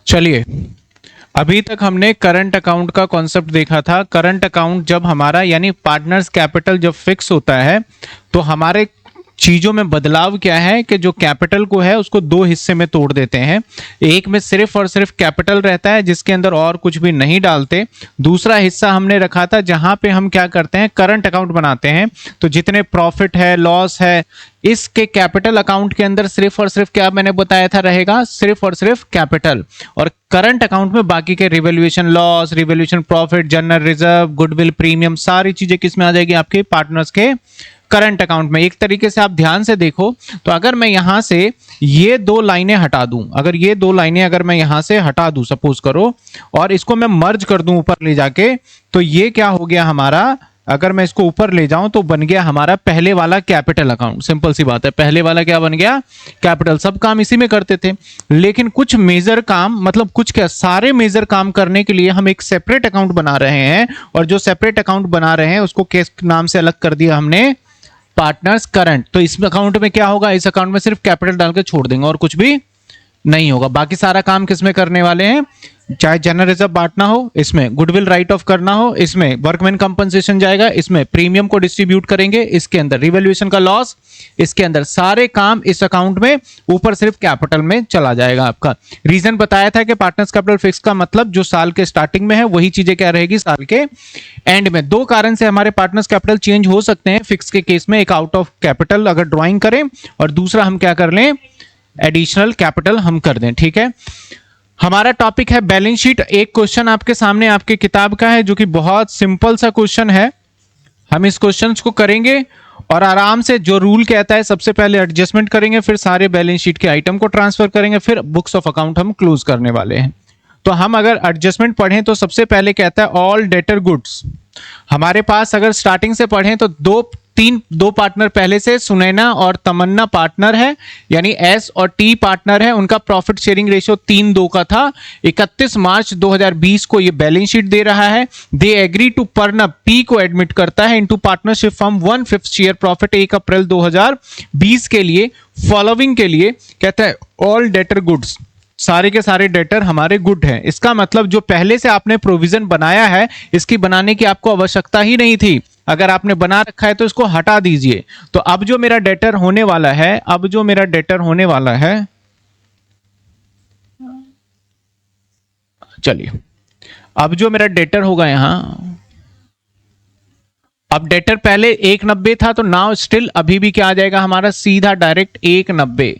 चलिए, अभी तक हमने करंट अकाउंट का कॉन्सेप्ट देखा था। करंट अकाउंट जब हमारा यानी पार्टनर्स कैपिटल जब फिक्स होता है तो हमारे चीजों में बदलाव क्या है कि जो कैपिटल को है उसको दो हिस्से में तोड़ देते हैं। एक में सिर्फ और सिर्फ कैपिटल रहता है जिसके अंदर और कुछ भी नहीं डालते। दूसरा हिस्सा हमने रखा था जहां पे हम क्या करते हैं, करंट अकाउंट बनाते हैं। तो जितने प्रॉफिट है, लॉस है, इसके कैपिटल अकाउंट के अंदर सिर्फ और सिर्फ क्या मैंने बताया था रहेगा, सिर्फ और सिर्फ कैपिटल। और करंट अकाउंट में बाकी के revaluation loss, revaluation profit, general reserve, goodwill, premium, सारी चीजें किस में आ जाएगी, आपके पार्टनर्स के करंट अकाउंट में। एक तरीके से आप ध्यान से देखो तो अगर मैं यहां से ये दो लाइनें हटा दूं, अगर ये दो लाइनें अगर मैं यहां से हटा दूं सपोज करो, और इसको मैं मर्ज कर दूं ऊपर ले जाके, तो ये क्या हो गया हमारा, अगर मैं इसको ऊपर ले जाऊं तो बन गया हमारा पहले वाला कैपिटल अकाउंट। सिंपल सी बात है, पहले वाला क्या बन गया, कैपिटल। सब काम इसी में करते थे, लेकिन कुछ मेजर काम, मतलब कुछ क्या, सारे मेजर काम करने के लिए हम एक सेपरेट अकाउंट बना रहे हैं। और जो सेपरेट अकाउंट बना रहे हैं उसको किस नाम से अलग कर दिया हमने, पार्टनर्स करंट। तो इस अकाउंट में क्या होगा, इस अकाउंट में सिर्फ कैपिटल डाल के छोड़ देंगे और कुछ भी नहीं होगा। बाकी सारा काम किसमें करने वाले हैं, चाहे जनरल रिजर्व बांटना हो इसमें, गुडविल राइट ऑफ करना हो इसमें, वर्कमैन कंपनसेशन जाएगा इसमें, प्रीमियम को डिस्ट्रीब्यूट करेंगे इसके अंदर, रिवैल्यूएशन का लॉस इसके अंदर, सारे काम इस अकाउंट में, ऊपर सिर्फ कैपिटल में चला जाएगा आपका। रीजन बताया था कि पार्टनर्स कैपिटल फिक्स का मतलब जो साल के स्टार्टिंग में है वही चीजें क्या रहेगी साल के एंड में। दो कारण से हमारे पार्टनर्स कैपिटल चेंज हो सकते हैं फिक्स के केस में, एक आउट ऑफ कैपिटल अगर ड्रॉइंग करें, और दूसरा हम क्या कर लें, एडिशनल कैपिटल हम कर दें। ठीक है, हमारा टॉपिक है बैलेंस शीट। एक क्वेश्चन आपके सामने आपके किताब का है जो कि बहुत सिंपल सा क्वेश्चन है। हम इस क्वेश्चन को करेंगे और आराम से जो रूल कहता है, सबसे पहले एडजस्टमेंट करेंगे, फिर सारे बैलेंस शीट के आइटम को ट्रांसफर करेंगे, फिर बुक्स ऑफ अकाउंट हम क्लोज करने वाले हैं। तो हम अगर एडजस्टमेंट पढ़ें तो सबसे पहले कहता है ऑल डेटर गुड्स। हमारे पास अगर स्टार्टिंग से पढ़ें तो दो पार्टनर पहले से, सुनैना और तमन्ना पार्टनर है, यानी एस और टी पार्टनर है। उनका प्रॉफिट शेयरिंग रेशियो 3:2 का था। 31 मार्च 2020 को ये बैलेंस शीट दे रहा है। दे एग्री टू पर्नअप, पी को एडमिट करता है into partnership form 1/5 share profit 1 अप्रैल 2020 के लिए। फॉलोइंग के लिए कहता है ऑल डेटर गुड्स, सारे के सारे डेटर हमारे गुड हैं। इसका मतलब जो पहले से आपने प्रोविजन बनाया है, इसकी बनाने की आपको आवश्यकता ही नहीं थी। अगर आपने बना रखा है तो इसको हटा दीजिए। तो अब जो मेरा डेटर होने वाला है, अब जो मेरा डेटर होने वाला है, चलिए, अब जो मेरा डेटर होगा यहां, अब डेटर पहले 190 था, तो नाउ स्टिल अभी भी क्या आ जाएगा हमारा, सीधा डायरेक्ट 190।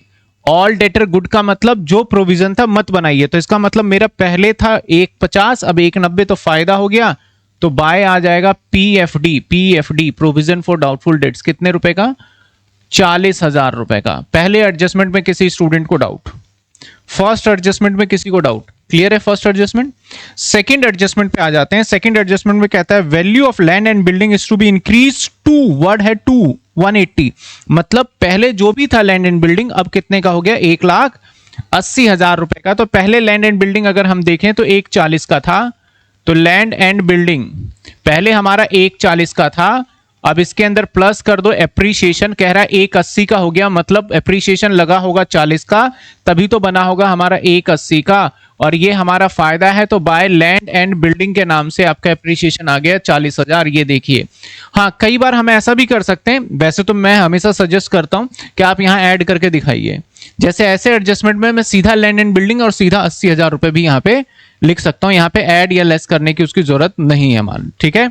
ऑल डेटर गुड का मतलब जो प्रोविजन था मत बनाइए। तो इसका मतलब मेरा पहले था 150, अब 190, तो फायदा हो गया। तो बाय आ जाएगा PFD, PFD provision for doubtful debts, कितने रुपए का, 40,000 रुपए का। पहले एडजस्टमेंट में किसी स्टूडेंट को डाउट, फर्स्ट एडजस्टमेंट में किसी को डाउट, क्लियर है फर्स्ट एडजस्टमेंट। सेकंड एडजस्टमेंट पे आ जाते हैं। सेकंड एडजस्टमेंट में कहता है value of land and building is to be increase to, word है टू 180, मतलब पहले जो भी था लैंड एंड बिल्डिंग अब कितने का हो गया, 1,80,000 रुपए का। तो पहले लैंड एंड बिल्डिंग अगर हम देखें तो 140 का था। तो लैंड एंड बिल्डिंग पहले हमारा 140 का था, अब इसके अंदर प्लस कर दो, एप्रिसिएशन कह रहा है 180 का हो गया, मतलब एप्रिसिएशन लगा होगा 40 का, तभी तो बना होगा हमारा 180 का। और ये हमारा फायदा है, तो बाय लैंड एंड बिल्डिंग के नाम से आपका एप्रिसिएशन आ गया 40,000। ये देखिए, हाँ कई बार हम ऐसा भी कर सकते हैं, वैसे तो मैं हमेशा सजेस्ट करता हूं कि आप यहां ऐड करके दिखाइए। जैसे ऐसे एडजस्टमेंट में मैं सीधा लैंड एंड बिल्डिंग और सीधा 80,000 रुपए भी यहां पे लिख सकता हूं, यहां पे ऐड या लेस करने की उसकी जरूरत नहीं है मान, ठीक है।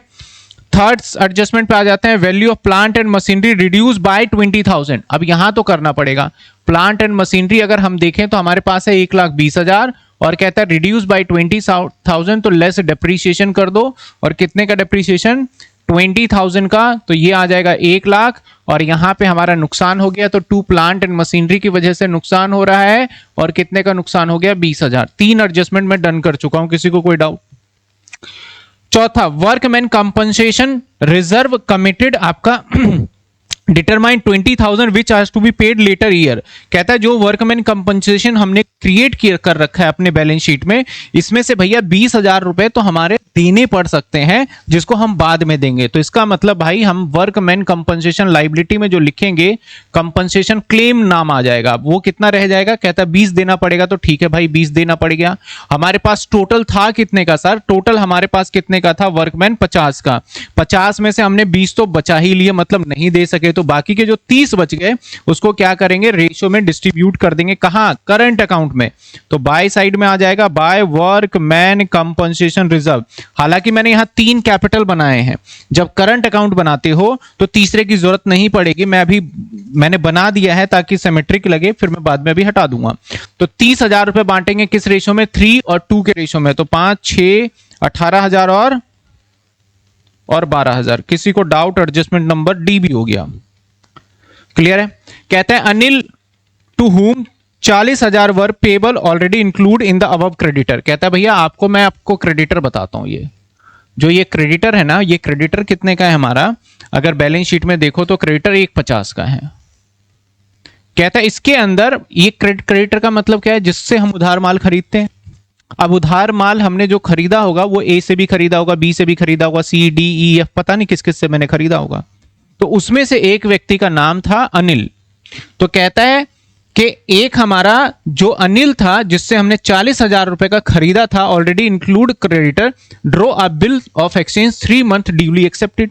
थर्ड एडजस्टमेंट पे आ जाते हैं, value of plant and machinery reduce by 20,000। अब यहां तो करना पड़ेगा, प्लांट एंड मशीनरी अगर हम देखें तो हमारे पास है 1,20,000 और कहता है रिड्यूस बाय 20,000, तो लेस डेप्रीशिएशन कर दो। और कितने का डेप्रीशिएशन, 20,000 का, तो ये आ जाएगा 1,00,000। और यहां पे हमारा नुकसान हो गया, तो टू प्लांट एंड मशीनरी की वजह से नुकसान हो रहा है। और कितने का नुकसान हो गया, 20,000। 3 एडजस्टमेंट में डन कर चुका हूं, किसी को कोई डाउट। चौथा, वर्कमैन कंपनसेशन रिजर्व कमिटेड आपका determine 20,000 which has to be paid later year. कहता है जो वर्कमैन कंपनसेशन हमने क्रिएट कर रखा है अपने बैलेंस शीट में, इसमें से भैया 20,000 रुपए तो हमारे देने पड़ सकते हैं, जिसको हम बाद में देंगे। तो इसका मतलब भाई हम वर्कमैन कंपनसेशन लायबिलिटी में जो लिखेंगे कंपनसेशन क्लेम नाम आ जाएगा, वो कितना रह जाएगा, कहता है 20 देना पड़ेगा। तो ठीक है भाई 20 देना पड़ेगा। हमारे पास टोटल था कितने का सर, टोटल हमारे पास कितने का था वर्कमैन 50 का, 50 में से हमने 20 तो बचा ही लिए, मतलब नहीं दे सके, तो बाकी के जो 30 बच गए उसको क्या करेंगे, रेशियो में डिस्ट्रीब्यूट कर देंगे। कहां, करंट अकाउंट में। तो बाय साइड में आ जाएगा बाय वर्कमैन कंपनसेशन रिजर्व। हालांकि मैंने यहां 3 कैपिटल बनाए हैं, जब करंट अकाउंट बनाते हो तो तीसरे की जरूरत नहीं पड़ेगी, मैंने बना दिया है ताकि सिमेट्रिक लगे, फिर मैं बाद में भी हटा दूंगा। तो 30,000 रुपए बांटेंगे किस रेशो में, 3 और 2 के रेशो में। तो 5, 6, 18,000 और 12,000। किसी को डाउट, एडजस्टमेंट नंबर डी भी हो गया। क्लियर है। कहते हैं Anil to whom 40,000 were payable already include in the above creditor. कहता है भैया मैं आपको क्रेडिटर बताता हूं, ये जो ये क्रेडिटर है ना, ये क्रेडिटर कितने का है हमारा, अगर बैलेंस शीट में देखो तो क्रेडिटर 150 का है। कहता है इसके अंदर ये क्रेडिटर का मतलब क्या है, जिससे हम उधार माल खरीदते हैं। अब उधार माल हमने जो खरीदा होगा वो ए से भी खरीदा होगा, बी से भी खरीदा होगा, सी डी ई एफ पता नहीं किस किस से मैंने खरीदा होगा। तो उसमें से एक व्यक्ति का नाम था अनिल। तो कहता है कि एक हमारा जो अनिल था जिससे हमने 40,000 रुपए का खरीदा था, already include creditor, draw a bill of exchange 3 month duly accepted.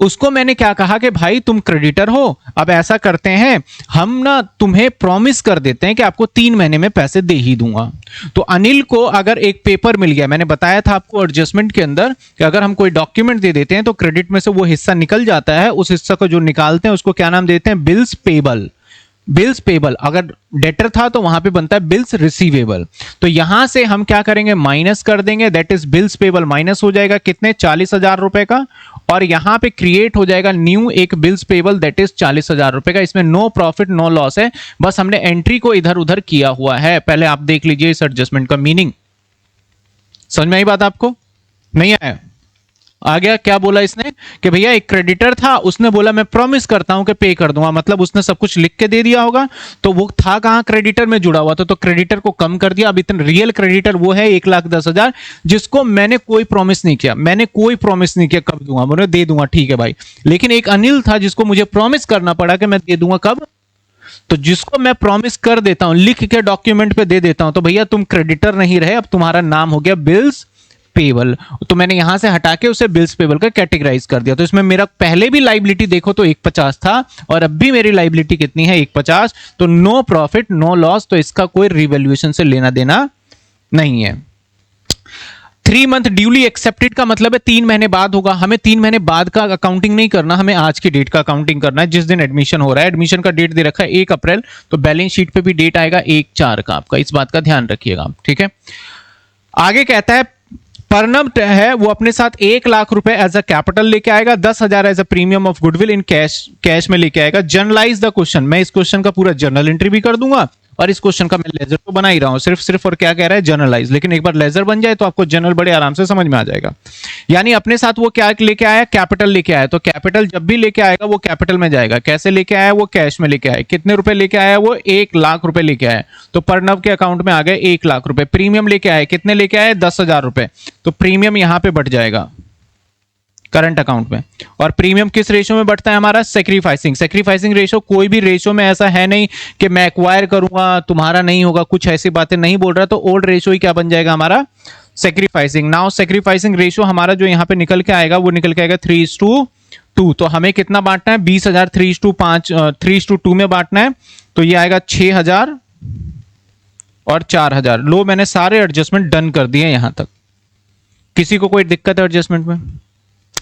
उसको मैंने क्या कहा कि भाई तुम क्रेडिटर हो, अब ऐसा करते हैं हम ना तुम्हें प्रॉमिस कर देते हैं कि आपको 3 महीने में पैसे दे ही दूंगा। तो अनिल को अगर एक पेपर मिल गया, मैंने बताया था आपको एडजस्टमेंट के अंदर कि अगर हम कोई डॉक्यूमेंट दे देते हैं तो क्रेडिट में से वो हिस्सा निकल जाता है, उस हिस्सा को जो निकालते हैं उसको क्या नाम देते हैं, बिल्स पेबल। बिल्स पेबल, अगर डेटर था तो वहां पे बनता है बिल्स रिसीवेबल। तो यहां से हम क्या करेंगे, माइनस कर देंगे, that is bills payable minus हो जाएगा कितने, 40,000 रुपए का, और यहां पे क्रिएट हो जाएगा न्यू एक बिल्स पेबल दैट इज 40,000 रुपए का। इसमें नो प्रॉफिट नो लॉस है, बस हमने एंट्री को इधर उधर किया हुआ है। पहले आप देख लीजिए इस एडजस्टमेंट का मीनिंग। समझ में आई बात आपको, नहीं आया? आ गया। क्या बोला इसने कि भैया एक क्रेडिटर था, उसने बोला मैं प्रॉमिस करता हूं कि पे कर दूंगा, मतलब उसने सब कुछ लिख के दे दिया होगा। तो वो था कहां, क्रेडिटर में जुड़ा हुआ था, तो क्रेडिटर को कम कर दिया। अब इतना रियल क्रेडिटर वो है 1,10,000 जिसको मैंने कोई प्रॉमिस नहीं किया, कब दूंगा, बोले दे दूंगा, ठीक है भाई। लेकिन एक अनिल था जिसको मुझे प्रॉमिस करना पड़ा कि मैं दे दूंगा कब, तो जिसको मैं प्रॉमिस कर देता हूं, लिख के डॉक्यूमेंट पे दे देता हूं, तो भैया तुम क्रेडिटर नहीं रहे, अब तुम्हारा नाम हो गया बिल्स पेबल। तो मैंने यहां से हटा के उसे बिल्स पेबल का कैटेगराइज कर दिया। तो इसमें मेरा पहले भी लाइबिलिटी देखो तो 150 था और अब भी मेरी लाइबिलिटी कितनी है, 150। तो नो प्रॉफिट नो लॉस, तो इसका कोई रिवैल्यूएशन से लेना देना नहीं है। 3 मंथ ड्यूली एक्सेप्टेड का मतलब है 3 महीने बाद होगा। हमें 3 महीने बाद का अकाउंटिंग नहीं करना, हमें आज की डेट का अकाउंटिंग करना है, जिस दिन एडमिशन हो रहा है। एडमिशन का डेट दे रखा है 1 अप्रैल, तो बैलेंस शीट पे भी डेट आएगा 1/4 का आपका, इस बात का ध्यान रखिएगा, ठीक है। आगे कहता है पर्नब है वो अपने साथ 1,00,000 रुपए एज अ कैपिटल लेके आएगा, 10,000 as a premium of goodwill in cash में लेके आएगा। जर्नलाइज द क्वेश्चन, मैं इस क्वेश्चन का पूरा जर्नल एंट्री भी कर दूंगा और इस क्वेश्चन का मैं लेजर तो बना ही रहा हूं सिर्फ और क्या कह रहा है, जर्नलाइज। लेकिन एक बार लेजर बन जाए तो आपको जर्नल बड़े आराम से समझ में आ जाएगा। यानी अपने साथ वो क्या लेके आया, कैपिटल लेके आया। तो कैपिटल जब भी लेके आएगा वो कैपिटल में जाएगा। कैसे लेके आया, वो कैश में लेके आया। कितने रुपए लेके आया, वो 1,00,000 रुपए लेके आया, तो पर्नव के अकाउंट में आ गए 1,00,000 रुपए। प्रीमियम लेके आए, कितने लेके आए, 10,000 रुपए, तो प्रीमियम यहां पे बढ़ जाएगा करंट अकाउंट में। और प्रीमियम किस रेशो में बढ़ता है हमारा, सेक्रीफाइसिंग रेशो। कोई भी रेशो में ऐसा है नहीं कि मैं एक्वायर करूंगा तुम्हारा नहीं होगा, कुछ ऐसी बातें नहीं बोल रहा। तो ओल्ड रेशो ही क्या बन जाएगा हमारा, सेक्रीफाइसिंग। नाउ सेक्रीफाइसिंग रेशो हमारा जो यहां पे निकल के आएगा वो निकल के आएगा 3:2। तो हमें कितना बांटना है, 20,000 3:2 में बांटना है। तो ये आएगा 6,000 और 4,000। लो मैंने सारे एडजस्टमेंट डन कर दिए यहां तक। किसी को कोई दिक्कत है एडजस्टमेंट में,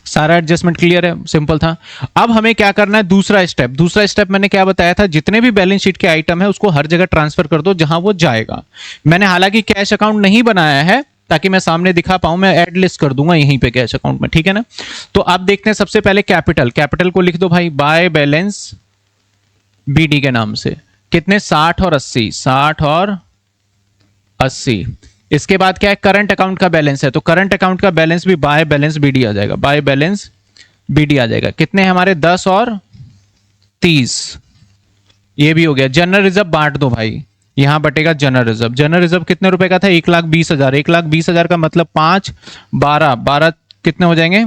सारा एडजस्टमेंट क्लियर है, सिंपल था। अब हमें क्या करना है, दूसरा स्टेप मैंने क्या बताया था, जितने भी बैलेंस शीट के आइटम है उसको हर जगह ट्रांसफर कर दो जहां वो जाएगा। मैंने हालांकि कैश अकाउंट नहीं बनाया है ताकि मैं सामने दिखा पाऊं, मैं एड लिस्ट कर दूंगा यहीं पे कैश अकाउंट में, ठीक है ना। तो अब देखते हैं सबसे पहले कैपिटल को लिख दो भाई, बाय बैलेंस बीडी के नाम से। कितने, 60 और 80। इसके बाद क्या है, करंट अकाउंट का बैलेंस है, तो करंट अकाउंट का बैलेंस भी बाय बैलेंस बीडी आ जाएगा, बाय बैलेंस बीडी आ जाएगा। कितने हमारे, 10 और 30, ये भी हो गया। जनरल रिजर्व बांट दो भाई, यहां बटेगा जनरल रिजर्व। जनरल रिजर्व कितने रुपए का था? 1,20,000। 1,20,000 का मतलब 5, 12, 12 कितने हो जाएंगे?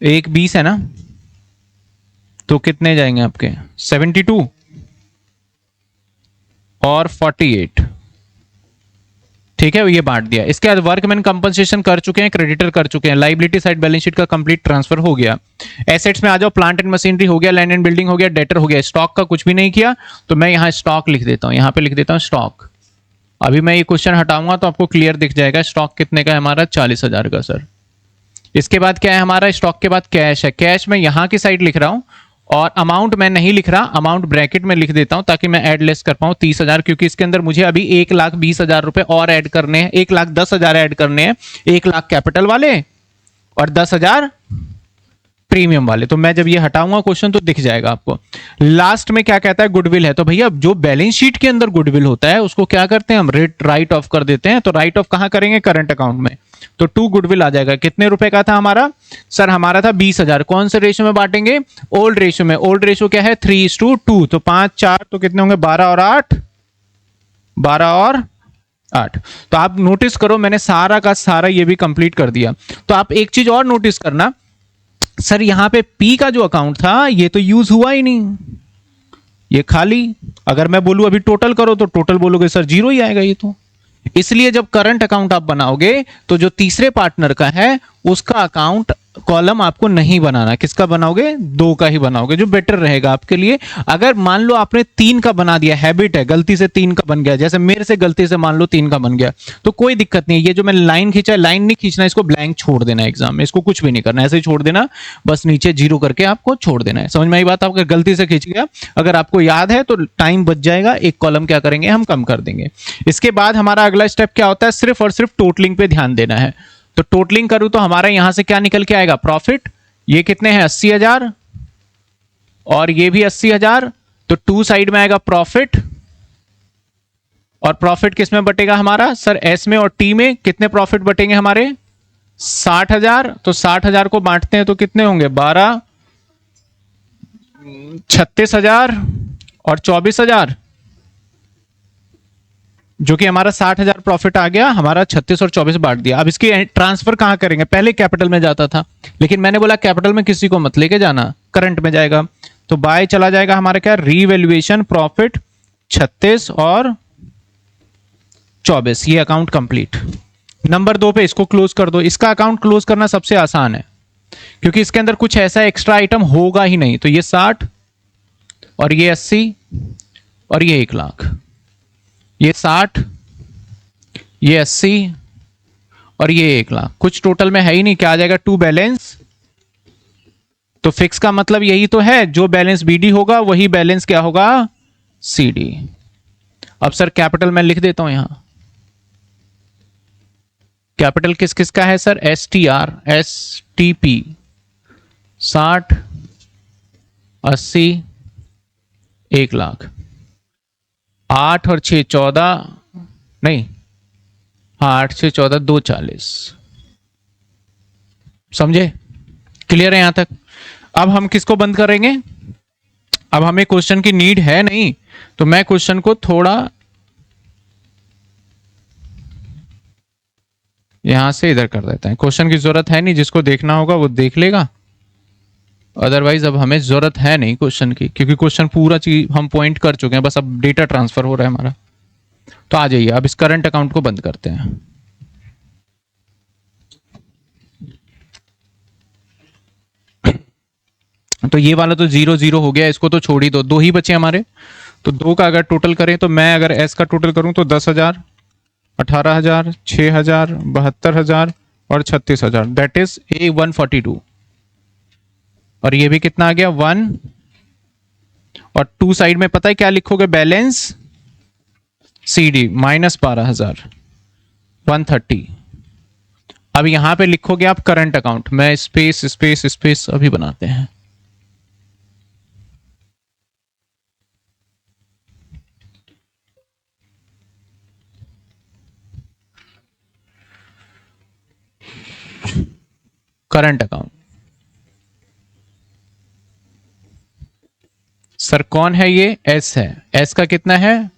1,20 है ना, तो कितने जाएंगे आपके? 72 और 48। ठीक है, ये बांट दिया। इसके बाद वर्कमैन कंपनसेशन कर चुके हैं, क्रेडिटर कर चुके हैं, लाइबिलिटी साइड बैलेंस शीट का कंप्लीट ट्रांसफर हो गया। एसेट्स में आ जाओ, प्लांट एंड मशीनरी हो गया, लैंड एंड बिल्डिंग हो गया, डेटर हो गया। स्टॉक का कुछ भी नहीं किया, तो मैं यहां स्टॉक लिख देता हूं, यहां पे लिख देता हूं स्टॉक। अभी मैं ये क्वेश्चन हटाऊंगा तो आपको क्लियर दिख जाएगा स्टॉक कितने का है हमारा, 40,000 का सर। इसके बाद क्या है हमारा? स्टॉक के बाद कैश है। कैश मैं यहां की साइड लिख रहा हूं, और अमाउंट मैं नहीं लिख रहा, अमाउंट ब्रैकेट में लिख देता हूं ताकि मैं ऐड लेस कर पाऊं 30,000, क्योंकि इसके अंदर मुझे अभी 1,20,000 रुपए और ऐड करने हैं, 1,10,000 ऐड करने हैं। 1,00,000 कैपिटल वाले और 10,000 प्रीमियम वाले। तो मैं जब ये हटाऊंगा क्वेश्चन तो दिख जाएगा आपको। लास्ट में क्या कहता है? गुडविल है। तो भैया जो बैलेंस शीट के अंदर गुडविल होता है उसको क्या करते हैं हम? राइट ऑफ कर देते हैं। तो राइट ऑफ कहां करेंगे? करंट अकाउंट में। तो 2 गुडविल आ जाएगा। कितने रुपए का था हमारा सर? हमारा था 20,000। कौन से रेशियो में बांटेंगे? ओल्ड रेशियो में। ओल्ड रेशियो क्या है? 3:2। तो 5, 4 तो कितने होंगे? 12 और 8, 12 और 8। तो आप नोटिस करो, मैंने सारा का सारा ये भी कंप्लीट कर दिया। तो आप एक चीज और नोटिस करना सर, यहां पे पी का जो अकाउंट था ये तो यूज हुआ ही नहीं, ये खाली। अगर मैं बोलूं अभी टोटल करो तो टोटल बोलोगे सर जीरो ही आएगा ये तो। इसलिए जब करंट अकाउंट आप बनाओगे तो जो तीसरे पार्टनर का है उसका अकाउंट कॉलम आपको नहीं बनाना। किसका बनाओगे? 2 का ही बनाओगे, जो बेटर रहेगा आपके लिए। अगर मान लो आपने 3 का बना दिया, हैबिट है, गलती से 3 का बन गया, जैसे मेरे से गलती से मान लो 3 का बन गया, तो कोई दिक्कत नहीं है। ये जो मैं लाइन खींचा, लाइन नहीं खींचना, इसको ब्लैंक छोड़ देना एग्जाम में, इसको कुछ भी नहीं करना, ऐसे ही छोड़ देना, बस नीचे जीरो करके आपको छोड़ देना है। समझ में आई बात? आपको गलती से खींच गया, अगर आपको याद है तो टाइम बच जाएगा, एक कॉलम क्या करेंगे हम? कम कर देंगे। इसके बाद हमारा अगला स्टेप क्या होता है? सिर्फ और सिर्फ टोटलिंग पे ध्यान देना है। तो टोटलिंग करूं तो हमारा यहां से क्या निकल के आएगा? प्रॉफिट। ये कितने हैं? 80,000 और ये भी 80,000। तो 2 साइड में आएगा प्रॉफिट, और प्रॉफिट किस में बटेगा हमारा सर? एस में। और टी में कितने प्रॉफिट बटेंगे हमारे? 60,000। तो 60,000 को बांटते हैं तो कितने होंगे? 12, 36,000 और 24,000, जो कि हमारा 60,000 प्रॉफिट आ गया, हमारा 36 और 24 बांट दिया। अब इसकी ट्रांसफर कहां करेंगे? पहले कैपिटल में जाता था, लेकिन मैंने बोला कैपिटल में किसी को मत लेके जाना, करंट में जाएगा। तो बाय चला जाएगा हमारा क्या? रीवैल्यूएशन प्रॉफिट 36 और 24। ये अकाउंट कंप्लीट। नंबर 2 पे इसको क्लोज कर दो। इसका अकाउंट क्लोज करना सबसे आसान है, क्योंकि इसके अंदर कुछ ऐसा एक्स्ट्रा आइटम होगा ही नहीं। तो ये 60 और ये 80 और ये 1,00,000, ये 60, ये 80 और ये 1,00,000, कुछ टोटल में है ही नहीं। क्या आ जाएगा? To balance. तो फिक्स का मतलब यही तो है, जो बैलेंस बीडी होगा वही बैलेंस क्या होगा? सीडी। अब सर कैपिटल मैं लिख देता हूं यहां। कैपिटल किस किस का है सर? STR, STP, 60, 80, 1,00,000। 8 और 6 14, नहीं, हाँ 8 6 14 2 40। समझे? क्लियर है यहां तक? अब हम किसको बंद करेंगे? अब हमें क्वेश्चन की नीड है नहीं, तो मैं क्वेश्चन को थोड़ा यहां से इधर कर देते हैं। क्वेश्चन की जरूरत है नहीं, जिसको देखना होगा वो देख लेगा, अदरवाइज अब हमें जरूरत है नहीं क्वेश्चन की, क्योंकि क्वेश्चन पूरा चीज हम पॉइंट कर चुके हैं, बस अब डेटा ट्रांसफर हो रहा है हमारा। तो आ जाइए, अब इस करंट अकाउंट को बंद करते हैं। तो ये वाला तो 0 0 हो गया, इसको तो छोड़ ही दो, 2 ही बचे हमारे। तो 2 का अगर टोटल करें, तो मैं अगर एस का टोटल करूं तो 10,000, 18,000, 6,000, 72,000 और 36,000, दैट इज A142। और ये भी कितना आ गया? 1। और 2 साइड में पता है क्या लिखोगे? Balance CD minus 12,000, 130। अब यहां पे लिखोगे आप करंट अकाउंट। मैं स्पेस स्पेस स्पेस अभी बनाते हैं। करंट अकाउंट सर कौन है ये? एस है। एस का कितना है?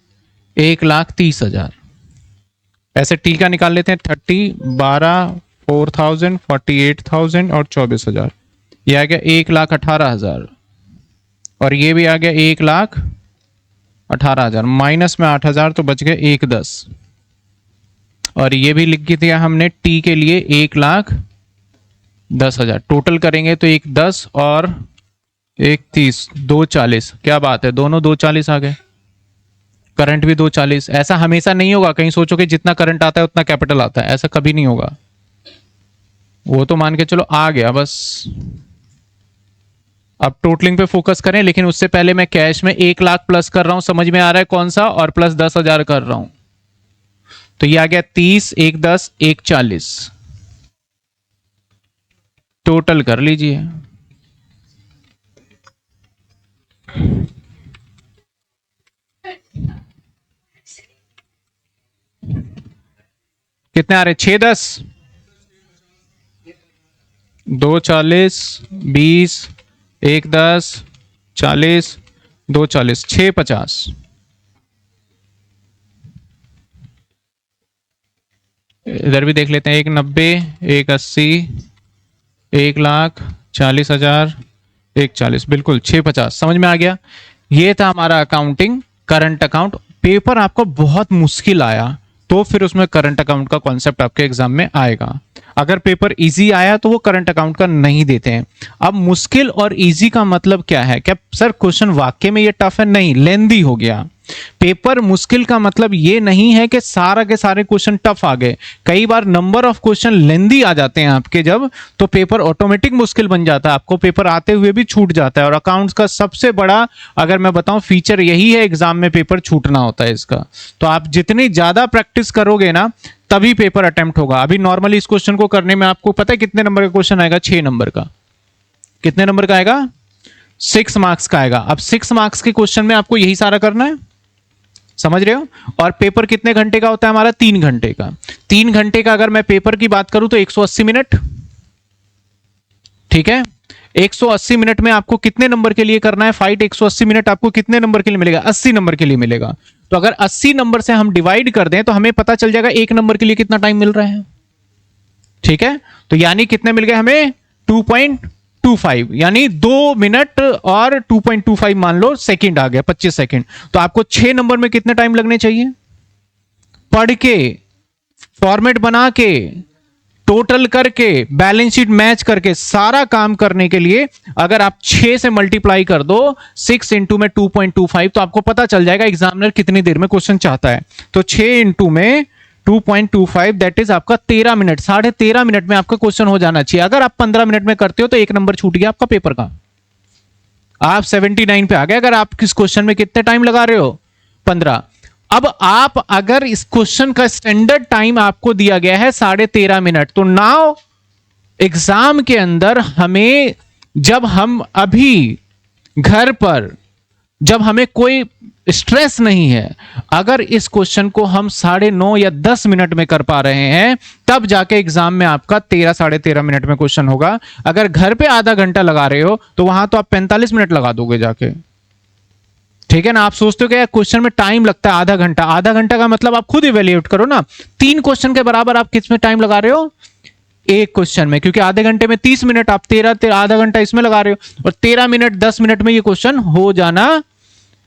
1,30,000। ऐसे टी का निकाल लेते हैं। 30, 12, 4,000, 48,000 और 24,000। ये आ गया 1,18,000 और ये भी आ गया 1,18,000। माइनस में 8,000 तो बच गए 1,10 और ये भी लिख के दिया हमने टी के लिए 1,10,000। टोटल करेंगे तो 1,10 और 1,30, 2,40। क्या बात है, दोनों 2,40 आ गए। करंट भी 2,40। ऐसा हमेशा नहीं होगा, कहीं सोचो कि जितना करंट आता है उतना कैपिटल आता है, ऐसा कभी नहीं होगा। वो तो मान के चलो आ गया बस। अब टोटलिंग पे फोकस करें, लेकिन उससे पहले मैं कैश में 1,00,000 प्लस कर रहा हूं, समझ में आ रहा है कौन सा, और प्लस 10,000 कर रहा हूं। तो ये आ गया 30, 1,10, 1,40। टोटल कर लीजिए। कितने आ रहे? 6,10, 2,40, 20, 1,10, 40, 2,40, 6,50। इधर भी देख लेते हैं। 1,90, 1,80, 1,40,000, 1,40। बिल्कुल 6,50। समझ में आ गया। ये था हमारा अकाउंटिंग करंट अकाउंट। पेपर आपको बहुत मुश्किल आया तो फिर उसमें करंट अकाउंट का कॉन्सेप्ट आपके एग्जाम में आएगा। अगर पेपर इजी आया तो वो करंट अकाउंट का नहीं देते हैं। अब मुश्किल और इजी का मतलब क्या है? क्या सर क्वेश्चन वाकई में ये टफ है? नहीं, लेंदी हो गया। पेपर मुश्किल का मतलब ये नहीं है कि सारा के सारे क्वेश्चन टफ आ गए। कई बार नंबर ऑफ क्वेश्चन लेंदी आ जाते हैं आपके, जब तो पेपर ऑटोमेटिक मुश्किल बन जाता है, आपको पेपर आते हुए भी छूट जाता है। और अकाउंट्स का सबसे बड़ा, अगर मैं बताऊं, फीचर यही है, एग्जाम में पेपर छूटना होता है इसका। तो आप जितनी ज्यादा प्रैक्टिस करोगे ना तभी पेपर अटेम्प्ट होगा। अभी नॉर्मली इस क्वेश्चन को करने में आपको पता है कितने नंबर का क्वेश्चन आएगा? 6 नंबर का। कितने नंबर का आएगा? 6 मार्क्स का आएगा। अब 6 मार्क्स के क्वेश्चन में आपको यही सारा करना है, समझ रहे हो? और पेपर कितने घंटे का होता है हमारा? 3 घंटे का। 3 घंटे का अगर मैं पेपर की बात करूं तो 180 मिनट, ठीक है। 180 मिनट में आपको कितने नंबर के लिए करना है फाइट? 180 मिनट आपको कितने नंबर के लिए मिलेगा? 80 नंबर के लिए मिलेगा। तो अगर 80 नंबर से हम डिवाइड कर दें तो हमें पता चल जाएगा एक नंबर के लिए कितना टाइम मिल रहा है, ठीक है। तो यानी कितने मिल गए हमें? 2.25, यानी 2 मिनट और 2.25 मान लो सेकंड आ गया, 25 सेकंड। तो आपको 6 नंबर में कितने टाइम लगने चाहिए? पढ़ के, फॉर्मेट बना के, टोटल करके, बैलेंस शीट मैच करके, सारा काम करने के लिए अगर आप 6 से मल्टीप्लाई कर दो 6 इंटू में 2.25, तो आपको पता चल जाएगा एग्जामिनर कितनी देर में क्वेश्चन चाहता है। तो 6 इंटू में 2.25 दैट इज आपका 13 मिनट। 13.5 मिनट में आपका क्वेश्चन हो जाना चाहिए। अगर आप 15 मिनट में करते हो तो 1 नंबर छूट गया आपका पेपर का, आप 79 पे आ गए। अगर आप किस क्वेश्चन में कितने टाइम लगा रहे हो? 15। अब आप अगर इस क्वेश्चन का स्टैंडर्ड टाइम आपको दिया गया है 13.5 मिनट, तो नाउ एग्जाम के अंदर हमें, जब हम अभी घर पर, जब हमें कोई स्ट्रेस नहीं है, अगर इस क्वेश्चन को हम 9.5 या 10 मिनट में कर पा रहे हैं, तब जाके एग्जाम में आपका 13-13.5 मिनट में क्वेश्चन होगा। अगर घर पे आधा घंटा लगा रहे हो तो वहां तो आप 45 मिनट लगा दोगे जाके, ठीक है ना। आप सोचते हो कि यार क्वेश्चन में टाइम लगता है आधा घंटा। आधा घंटा का मतलब आप खुद इवेल्युएट करो ना, 3 क्वेश्चन के बराबर आप किस में टाइम लगा रहे हो? एक क्वेश्चन में, क्योंकि आधे घंटे में 30 मिनट, आप 13 आधा घंटा इसमें लगा रहे हो, और 13 मिनट 10 मिनट में ये क्वेश्चन हो जाना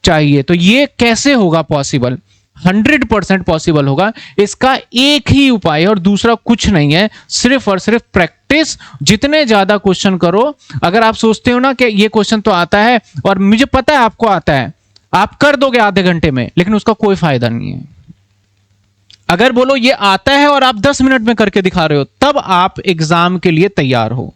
चाहिए। तो ये कैसे होगा पॉसिबल? 100% पॉसिबल होगा। इसका एक ही उपाय है और दूसरा कुछ नहीं है, सिर्फ और सिर्फ प्रैक्टिस। जितने ज्यादा क्वेश्चन करो, अगर आप सोचते हो ना कि ये क्वेश्चन तो आता है और मुझे पता है आपको आता है, आप कर दोगे आधे घंटे में, लेकिन उसका कोई फायदा नहीं है। अगर बोलो ये आता है और आप 10 मिनट में करके दिखा रहे हो, तब आप एग्जाम के लिए तैयार हो,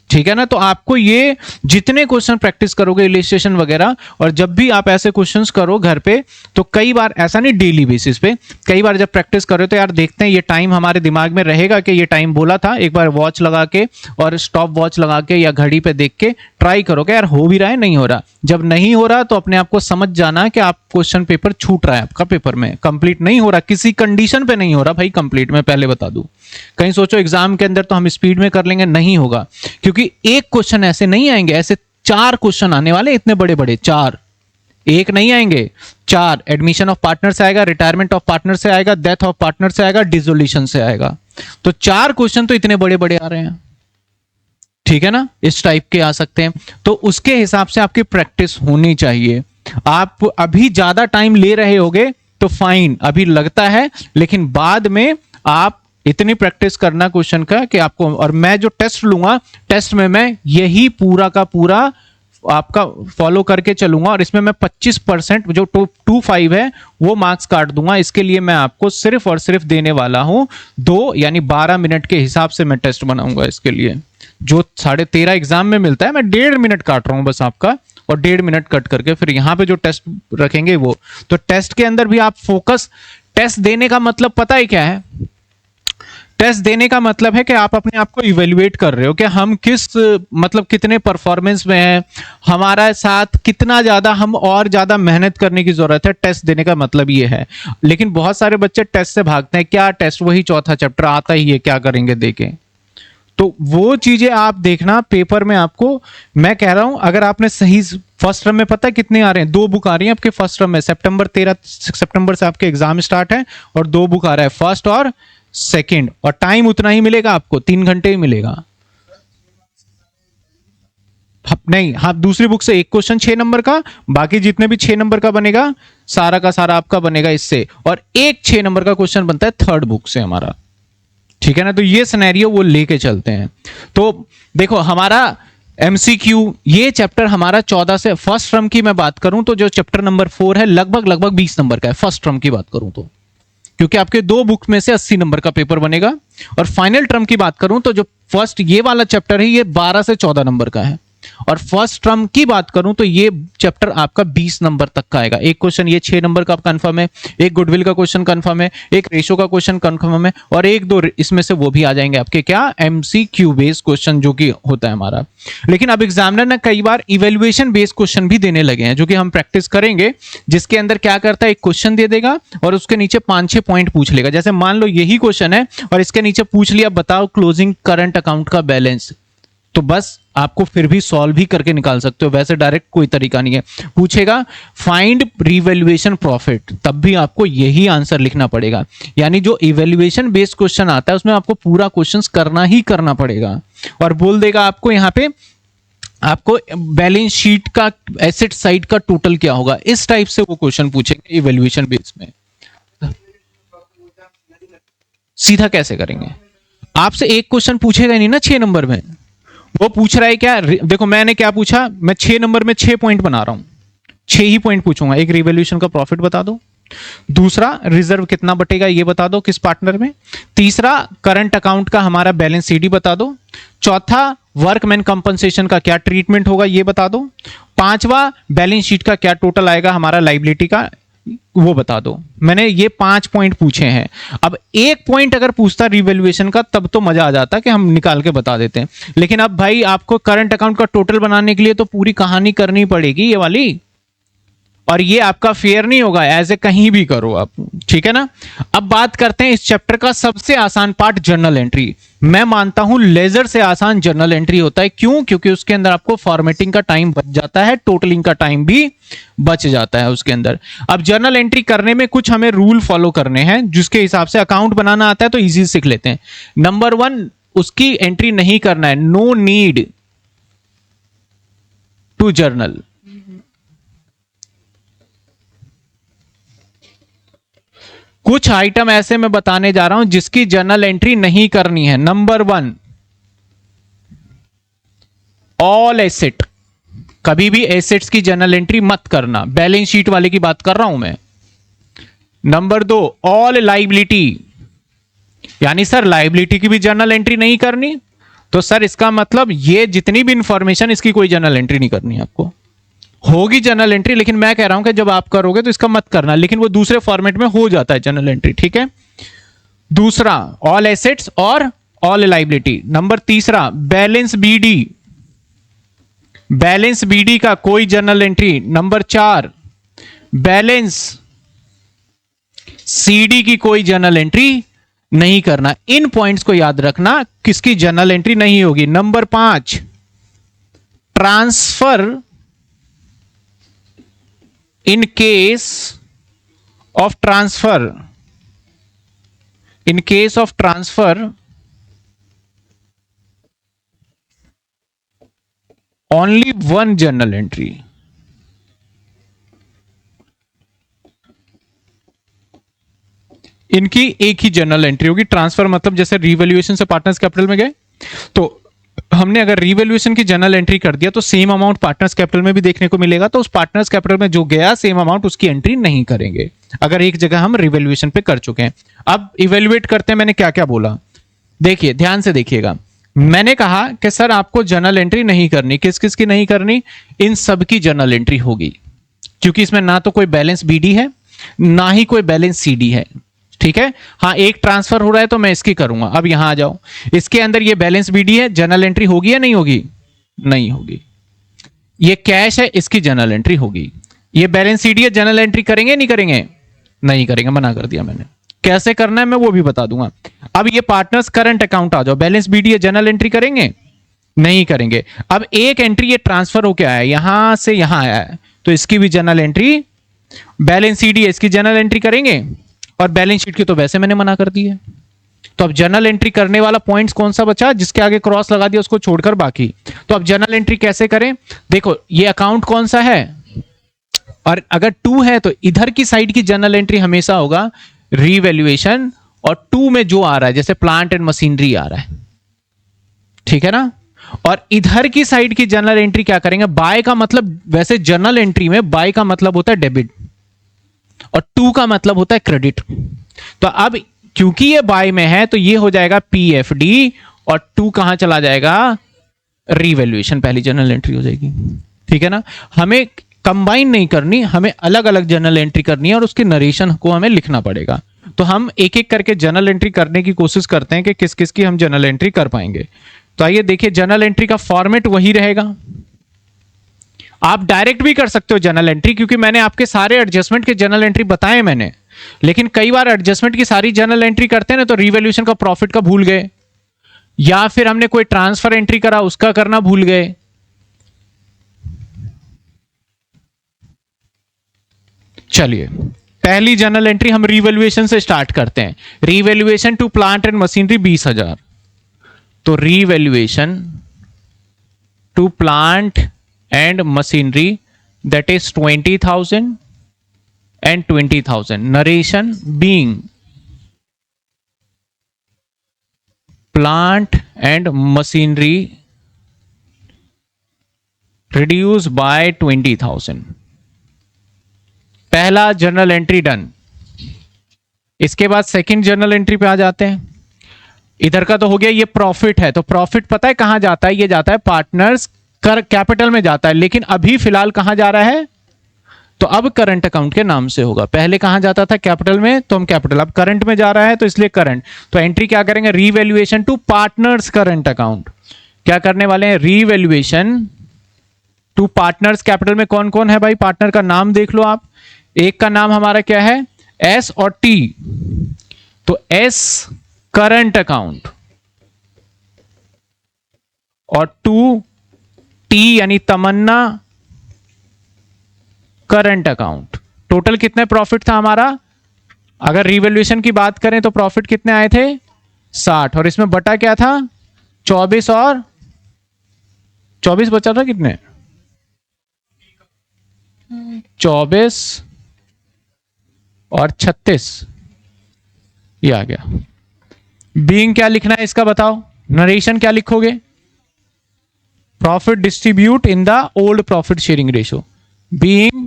ठीक है ना। तो आपको ये जितने क्वेश्चन प्रैक्टिस करोगे, इलिस्ट्रेशन वगैरह, और जब भी आप ऐसे क्वेश्चंस करो घर पे, तो कई बार, ऐसा नहीं डेली बेसिस पे, कई बार जब प्रैक्टिस करो तो यार देखते हैं ये टाइम हमारे दिमाग में रहेगा कि ये टाइम बोला था। एक बार वॉच लगा के और स्टॉप वॉच लगा के या घड़ी पे देख के ट्राई करो कि यार हो भी रहा है, नहीं हो रहा। जब नहीं हो रहा तो अपने आप को समझ जाना कि आप क्वेश्चन पेपर छूट रहा है, आपका पेपर में कंप्लीट नहीं हो रहा, किसी कंडीशन पे नहीं हो रहा भाई कंप्लीट। मैं पहले बता दूं, कहीं सोचो एग्जाम के अंदर तो हम स्पीड में कर लेंगे, नहीं होगा, क्योंकि एक क्वेश्चन ऐसे नहीं आएंगे, ऐसे 4 क्वेश्चन आने वाले, इतने बड़े बड़े 4, एक नहीं आएंगे, 4। एडमिशन ऑफ पार्टनर से आएगा, रिटायरमेंट ऑफ पार्टनर से आएगा, डेथ ऑफ पार्टनर से आएगा, डिसोल्यूशन से आएगा। तो 4 क्वेश्चन तो इतने बड़े बड़े आ रहे हैं, ठीक है ना, इस टाइप के आ सकते हैं। तो उसके हिसाब से आपकी प्रैक्टिस होनी चाहिए। आप अभी ज्यादा टाइम ले रहे होगे तो फाइन, अभी लगता है, लेकिन बाद में आप इतनी प्रैक्टिस करना क्वेश्चन का कि आपको, और मैं जो टेस्ट लूंगा, टेस्ट में मैं यही पूरा का पूरा आपका फॉलो करके चलूंगा, और इसमें मैं 25% जो 25 है वो मार्क्स काट दूंगा। इसके लिए मैं आपको सिर्फ और सिर्फ देने वाला हूं 2 यानी 12 मिनट के हिसाब से मैं टेस्ट बनाऊंगा इसके लिए। जो 13.5 एग्जाम में मिलता है, मैं 1.5 मिनट काट रहा हूं बस आपका, और 1.5 मिनट कट करके फिर यहां पे जो टेस्ट रखेंगे वो। तो टेस्ट के अंदर भी आप फोकस, टेस्ट देने का मतलब पता है क्या है? टेस्ट देने का मतलब है कि आप अपने आप को इवेल्युएट कर रहे हो कि हम किस, मतलब कितने परफॉर्मेंस में हैं, हमारा साथ कितना ज्यादा, हम और ज्यादा मेहनत करने की जरूरत है। टेस्ट देने का मतलब ये है। लेकिन बहुत सारे बच्चे टेस्ट से भागते हैं, क्या टेस्ट, वही चौथा चैप्टर आता ही है, क्या करेंगे देखें। तो वो चीजें आप देखना पेपर में। आपको मैं कह रहा हूं, अगर आपने सही, फर्स्ट टर्म में पता है कितने आ रहे हैं? 2 बुक आ रही हैं आपके फर्स्ट टर्म में। 13 सितंबर से आपके एग्जाम स्टार्ट है, और 2 बुक आ रहा है, फर्स्ट और सेकंड, और टाइम उतना ही मिलेगा आपको, 3 घंटे ही मिलेगा। नहीं, हाँ, दूसरी बुक से एक क्वेश्चन 6 नंबर का, बाकी जितने भी 6 नंबर का बनेगा सारा का सारा आपका बनेगा इससे, और एक 6 नंबर का क्वेश्चन बनता है थर्ड बुक से हमारा, ठीक है ना। तो ये सिनेरियो वो लेके चलते हैं। तो देखो हमारा एमसीक्यू, ये चैप्टर हमारा 14 से, फर्स्ट टर्म की मैं बात करूं तो जो चैप्टर नंबर 4 है लगभग 20 नंबर का है, फर्स्ट टर्म की बात करूं तो, क्योंकि आपके 2 बुक में से 80 नंबर का पेपर बनेगा। और फाइनल टर्म की बात करूं तो जो फर्स्ट ये वाला चैप्टर है ये 12 से 14 नंबर का है, और फर्स्ट टर्म की बात करूं तो ये चैप्टर आपका 20 नंबर तक का आएगा। एक क्वेश्चन ये 6 नंबर का कंफर्म है, एक गुडविल का क्वेश्चन कंफर्म है, एक रेशो का क्वेश्चन कंफर्म है, और 1-2 इसमें से वो भी आ जाएंगे आपके, क्या, एमसीक्यू बेस्ड क्वेश्चन जो कि होता है हमारा। लेकिन अब एग्जामिनर ने कई बार इवेल्युएशन बेस्ड क्वेश्चन भी देने लगे हैं, जो कि हम प्रैक्टिस करेंगे, जिसके अंदर क्या करता है, एक क्वेश्चन दे देगा और उसके नीचे 5-6 पॉइंट पूछ लेगा। जैसे मान लो यही क्वेश्चन है और इसके नीचे पूछ लिया, बताओ क्लोजिंग करंट अकाउंट का बैलेंस, तो बस आपको फिर भी सॉल्व ही करके निकाल सकते हो, वैसे डायरेक्ट कोई तरीका नहीं है। पूछेगा फाइंड रिवैल्यूएशन प्रॉफिट, तब भी आपको यही आंसर लिखना पड़ेगा। यानी जो इवैल्यूएशन बेस्ड क्वेश्चन आता है उसमें आपको पूरा क्वेश्चंस करना ही करना पड़ेगा, और बोल देगा आपको यहां पे, आपको बैलेंस शीट का, एसेट साइड का टोटल क्या होगा, इस टाइप से वो क्वेश्चन पूछेंगे इवैल्यूएशन बेस्ड में। सीधा कैसे करेंगे? आपसे एक क्वेश्चन पूछेगा नहीं ना 6 नंबर में, वो पूछ रहा है क्या, देखो मैंने क्या पूछा, मैं 6 नंबर में 6 पॉइंट बना रहा हूं, 6 ही पॉइंट पूछूंगा। एक रिवैल्यूएशन का प्रॉफिट बता दो, दूसरा रिजर्व कितना बटेगा ये बता दो किस पार्टनर में, तीसरा करंट अकाउंट का हमारा बैलेंस सीडी बता दो, चौथा वर्कमैन कंपनसेशन का क्या ट्रीटमेंट होगा ये बता दो, पांचवा बैलेंस शीट का क्या टोटल आएगा हमारा लायबिलिटी का वो बता दो। मैंने ये 5 पॉइंट पूछे हैं। अब एक पॉइंट अगर पूछता रिवैल्यूएशन का तब तो मजा आ जाता कि हम निकाल के बता देते हैं, लेकिन अब भाई आपको करंट अकाउंट का टोटल बनाने के लिए तो पूरी कहानी करनी पड़ेगी ये वाली, और ये आपका फेयर नहीं होगा, ऐसे कहीं भी करो आप, ठीक है ना। अब बात करते हैं इस चैप्टर का सबसे आसान पार्ट, जर्नल एंट्री। मैं मानता हूं लेजर से आसान जर्नल एंट्री होता है। क्यों? क्योंकि उसके अंदर आपको फॉर्मेटिंग का टाइम बच जाता है, टोटलिंग का टाइम भी बच जाता है उसके अंदर। अब जर्नल एंट्री करने में कुछ हमें रूल फॉलो करने हैं, जिसके हिसाब से अकाउंट बनाना आता है तो इजी सीख लेते हैं। नंबर 1, उसकी एंट्री नहीं करना है, नो नीड टू जर्नल। कुछ आइटम ऐसे मैं बताने जा रहा हूं जिसकी जर्नल एंट्री नहीं करनी है। नंबर 1, ऑल एसेट, कभी भी एसेट्स की जर्नल एंट्री मत करना, बैलेंस शीट वाले की बात कर रहा हूं मैं। नंबर 2, ऑल लायबिलिटी, यानी सर लायबिलिटी की भी जर्नल एंट्री नहीं करनी, तो सर इसका मतलब ये जितनी भी इंफॉर्मेशन इसकी कोई जर्नल एंट्री नहीं करनी है आपको। होगी जनरल एंट्री, लेकिन मैं कह रहा हूं कि जब आप करोगे तो इसका मत करना, लेकिन वो दूसरे फॉर्मेट में हो जाता है जनरल एंट्री, ठीक है। दूसरा, ऑल एसेट्स और all liability. Number 3, balance BD, balance BD का कोई journal entry. Number 4, balance CD की कोई जनरल एंट्री नहीं करना। इन पॉइंट्स को याद रखना, किसकी जनरल एंट्री नहीं होगी। Number 5, transfer in case of transfer, in case of transfer only one journal entry, इनकी एक ही जर्नल एंट्री होगी। ट्रांसफर मतलब जैसे रिवैल्यूएशन से पार्टनर्स कैपिटल में गए, तो हमने अगर रिवैल्यूएशन की जर्नल एंट्री कर दिया तो सेम अमाउंट पार्टनर्स कैपिटल में भी देखने को मिलेगा, तो उस पार्टनर्स कैपिटल में जो गया सेम अमाउंट उसकी एंट्री नहीं करेंगे अगर एक जगह हम रिवैल्यूएशन पे कर चुके हैं। अब इवेल्युएट करते हैं, मैंने क्या क्या बोला, देखिए ध्यान से देखिएगा। मैंने कहा कि सर आपको जर्नल एंट्री नहीं करनी, किस किस की नहीं करनी, इन सब की जर्नल एंट्री होगी, क्योंकि इसमें ना तो कोई बैलेंस बीडी है ना ही कोई बैलेंस सीडी है, ठीक है। हाँ, एक ट्रांसफर हो रहा है तो मैं इसकी करूंगा। अब यहां आ जाओ, इसके अंदर ये बैलेंस बीडी है, जर्नल एंट्री होगी या नहीं होगी? नहीं होगी। ये कैश है, इसकी जर्नल एंट्री होगी। ये बैलेंस सीडी है, जर्नल एंट्री करेंगे नहीं करेंगे? नहीं करेंगे, मना कर दिया मैंने। कैसे करना है मैं वो भी बता दूंगा। अब ये पार्टनर्स करंट अकाउंट आ जाओ, बैलेंस बीडी है, जर्नल एंट्री करेंगे? नहीं करेंगे। अब एक एंट्री ये ट्रांसफर होकर आया है, यहां से यहां आया है, तो इसकी भी जर्नल एंट्री, बैलेंस सीडी है, इसकी जर्नल एंट्री करेंगे, और बैलेंस शीट की तो वैसे मैंने मना कर दी है। तो अब जर्नल एंट्री करने वाला पॉइंट्स कौन सा बचा? जिसके आगे क्रॉस लगा दिया उसको छोड़कर बाकी। तो अब जर्नल एंट्री कैसे करें? देखो ये अकाउंट कौन सा है, और अगर 2 है तो इधर की साइड की जर्नल एंट्री हमेशा होगा रीवैल्यूएशन, और 2 में जो आ रहा है जैसे प्लांट एंड मशीनरी आ रहा है, ठीक है ना। और इधर की साइड की जर्नल एंट्री क्या करेंगे? बाय का मतलब, वैसे जर्नल एंट्री में बाय का मतलब होता है डेबिट और 2 का मतलब होता है क्रेडिट। तो अब क्योंकि ये बाय में है तो ये हो जाएगा पीएफडी, और 2 कहां चला जाएगा? रीवैल्यूएशन, पहली जर्नल एंट्री हो जाएगी, ठीक है ना। हमें कंबाइन नहीं करनी, हमें अलग अलग जर्नल एंट्री करनी है और उसके नरेशन को हमें लिखना पड़ेगा। तो हम एक एक करके जर्नल एंट्री करने की कोशिश करते हैं कि किस किस की हम जर्नल एंट्री कर पाएंगे। तो आइए देखिए, जर्नल एंट्री का फॉर्मेट वही रहेगा। आप डायरेक्ट भी कर सकते हो जर्नल एंट्री, क्योंकि मैंने आपके सारे एडजस्टमेंट के जर्नल एंट्री बताए मैंने, लेकिन कई बार एडजस्टमेंट की सारी जर्नल एंट्री करते हैं ना तो रिवैल्यूएशन का प्रॉफिट का भूल गए, या फिर हमने कोई ट्रांसफर एंट्री करा उसका करना भूल गए। चलिए पहली जर्नल एंट्री हम रिवैल्यूएशन से स्टार्ट करते हैं। Revaluation to plant and machinery 20,000, तो revaluation to plant and machinery, that is 20,000 and 20,000. Narration being plant and machinery reduced by 20,000. पहला जर्नल एंट्री डन। इसके बाद सेकंड जर्नल एंट्री पे आ जाते हैं। इधर का तो हो गया, ये प्रॉफिट है, तो प्रॉफिट पता है कहां जाता है? ये जाता है पार्टनर्स कर कैपिटल में जाता है, लेकिन अभी फिलहाल कहां जा रहा है? तो अब करंट अकाउंट के नाम से होगा। पहले कहां जाता था? कैपिटल में, तो हम कैपिटल, अब करंट में जा रहा है तो इसलिए करंट। तो एंट्री क्या करेंगे? Revaluation to partners current account. क्या करने वाले हैं? रीवैल्यूएशन टू पार्टनर्स कैपिटल में कौन कौन है भाई? पार्टनर का नाम देख लो आप। एक का नाम हमारा क्या है? एस और टी, तो एस करंट अकाउंट, और 2 टी यानी तमन्ना करंट अकाउंट। टोटल कितने प्रॉफिट था हमारा? अगर रिवैल्यूएशन की बात करें तो प्रॉफिट कितने आए थे? 60, और इसमें बटा क्या था? 24, और 24 बचा था कितने? 24 और 36, ये आ गया। बीइंग क्या लिखना है इसका बताओ? नरेशन क्या लिखोगे? Profit distribute in the old profit sharing ratio, being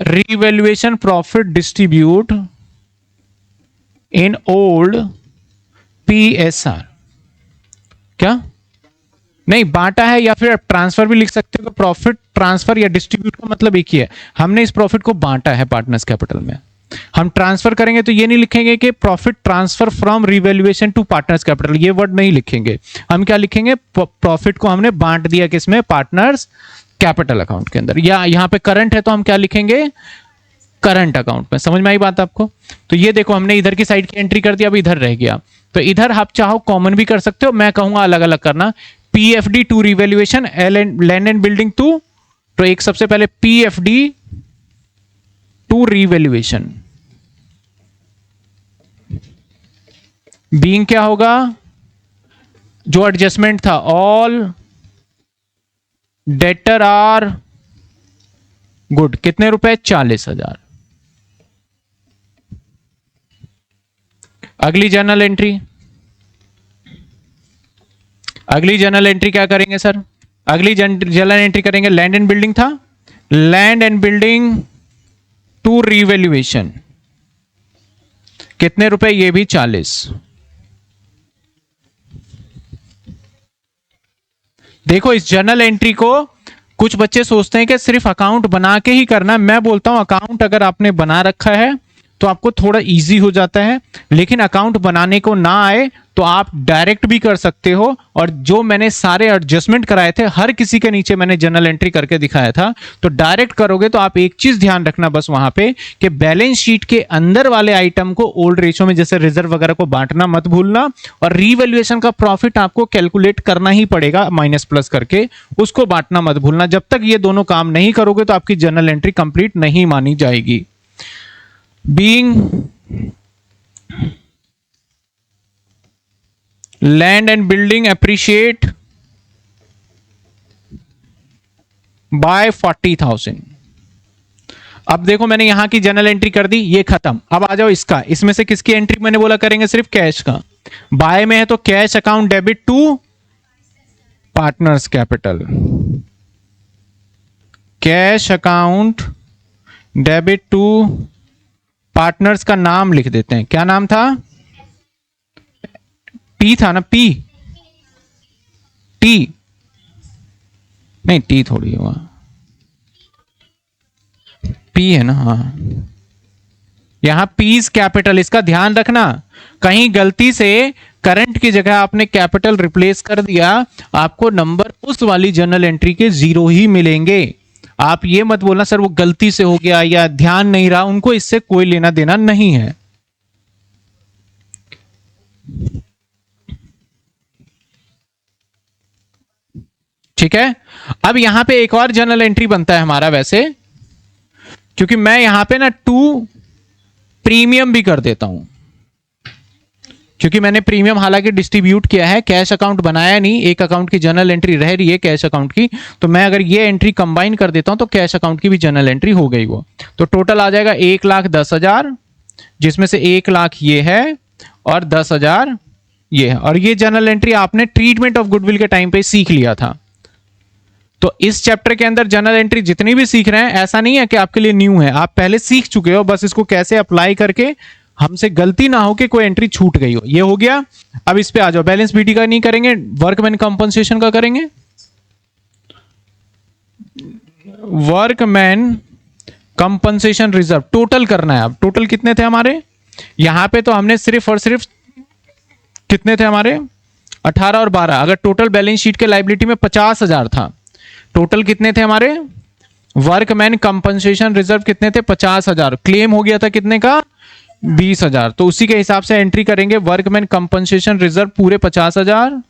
revaluation profit distribute in old PSR। क्या नहीं बांटा है, या फिर ट्रांसफर भी लिख सकते हो। प्रॉफिट ट्रांसफर या डिस्ट्रीब्यूट का मतलब एक ही है, हमने इस प्रॉफिट को बांटा है पार्टनर्स कैपिटल में। हम ट्रांसफर करेंगे तो ये नहीं लिखेंगे कि profit transfer from revaluation to partners capital, ये वर्ड नहीं लिखेंगे। हम क्या लिखेंगे? प्रॉफिट को हमने बांट दिया किसमें? पार्टनर्स कैपिटल अकाउंट के अंदर। या यहां पे करंट है तो हम क्या लिखेंगे? करंट अकाउंट में। समझ में आई बात आपको? तो ये देखो हमने इधर की साइड की एंट्री कर दिया, अब इधर रह गया। तो इधर आप चाहो कॉमन भी कर सकते हो, मैं कहूंगा अलग अलग करना। PFD to revaluation, land and building to, तो एक सबसे पहले PFD टू रिवैल्यूएशन। बीइंग क्या होगा, जो एडजस्टमेंट था, ऑल डेटर आर गुड, कितने रुपए, 40,000। अगली जर्नल एंट्री, अगली जर्नल एंट्री क्या करेंगे सर, अगली जर्नल एंट्री करेंगे, लैंड एंड बिल्डिंग था, land and building to revaluation, कितने रुपए, ये भी 40। देखो इस जर्नल एंट्री को कुछ बच्चे सोचते हैं कि सिर्फ अकाउंट बना के ही करना, मैं बोलता हूं अकाउंट अगर आपने बना रखा है तो आपको थोड़ा इजी हो जाता है, लेकिन अकाउंट बनाने को ना आए तो आप डायरेक्ट भी कर सकते हो। और जो मैंने सारे एडजस्टमेंट कराए थे हर किसी के नीचे मैंने जर्नल एंट्री करके दिखाया था, तो डायरेक्ट करोगे तो आप एक चीज ध्यान रखना बस वहां पे कि बैलेंस शीट के अंदर वाले आइटम को ओल्ड रेशियो में जैसे रिजर्व वगैरह को बांटना मत भूलना, और रीवैल्यूएशन का प्रॉफिट आपको कैलकुलेट करना ही पड़ेगा माइनस प्लस करके, उसको बांटना मत भूलना। जब तक ये दोनों काम नहीं करोगे तो आपकी जर्नल एंट्री कंप्लीट नहीं मानी जाएगी। Being land and building appreciate by 40,000। अब देखो मैंने यहां की जर्नल एंट्री कर दी, ये खत्म। अब आ जाओ इसका, इसमें से किसकी एंट्री मैंने बोला करेंगे, सिर्फ कैश का। बाय में है तो cash account debit to partners capital, cash account debit to partners का नाम लिख देते हैं, क्या नाम था, पी था ना, पी, टी नहीं, टी थोड़ी हुआ, पी है ना, हाँ यहां पीस कैपिटल, इसका ध्यान रखना, कहीं गलती से करंट की जगह आपने कैपिटल रिप्लेस कर दिया, आपको नंबर उस वाली जर्नल एंट्री के 0 ही मिलेंगे। आप ये मत बोलना सर वो गलती से हो गया या ध्यान नहीं रहा, उनको इससे कोई लेना देना नहीं है। ठीक है, अब यहां पे एक और जर्नल एंट्री बनता है हमारा वैसे, क्योंकि मैं यहां पे ना टू प्रीमियम भी कर देता हूं, क्योंकि मैंने प्रीमियम हालांकि डिस्ट्रीब्यूट किया है, कैश अकाउंट बनाया नहीं, एक अकाउंट की जर्नल एंट्री रह रही है कैश अकाउंट की, तो मैं अगर ये एंट्री कंबाइन कर देता हूं तो कैश अकाउंट की भी जर्नल एंट्री हो गई वो। तो टोटल आ जाएगा 1,10,000, जिसमें से 1 लाख ये है और 10,000 ये है। और ये जर्नल एंट्री आपने ट्रीटमेंट ऑफ गुडविल के टाइम पे सीख लिया था। तो इस चैप्टर के अंदर जर्नल एंट्री जितनी भी सीख रहे हैं, ऐसा नहीं है कि आपके लिए न्यू है, आप पहले सीख चुके हो, बस इसको कैसे अप्लाई करके हमसे गलती ना हो कि कोई एंट्री छूट गई हो। ये हो गया। अब इस पे आ जाओ, बैलेंस बीटी का नहीं करेंगे, वर्कमैन कंपनसेशन का करेंगे। वर्कमैन कंपनसेशन रिजर्व टोटल करना है। अब टोटल कितने थे हमारे, यहां पे तो हमने सिर्फ और सिर्फ कितने थे हमारे 18 और 12। अगर टोटल बैलेंस शीट के लाइबिलिटी में 50,000 था, टोटल कितने थे हमारे वर्कमैन कंपनसेशन रिजर्व कितने थे 50,000, क्लेम हो गया था कितने का 20,000। तो उसी के हिसाब से एंट्री करेंगे, वर्कमैन कंपनसेशन रिजर्व पूरे 50,000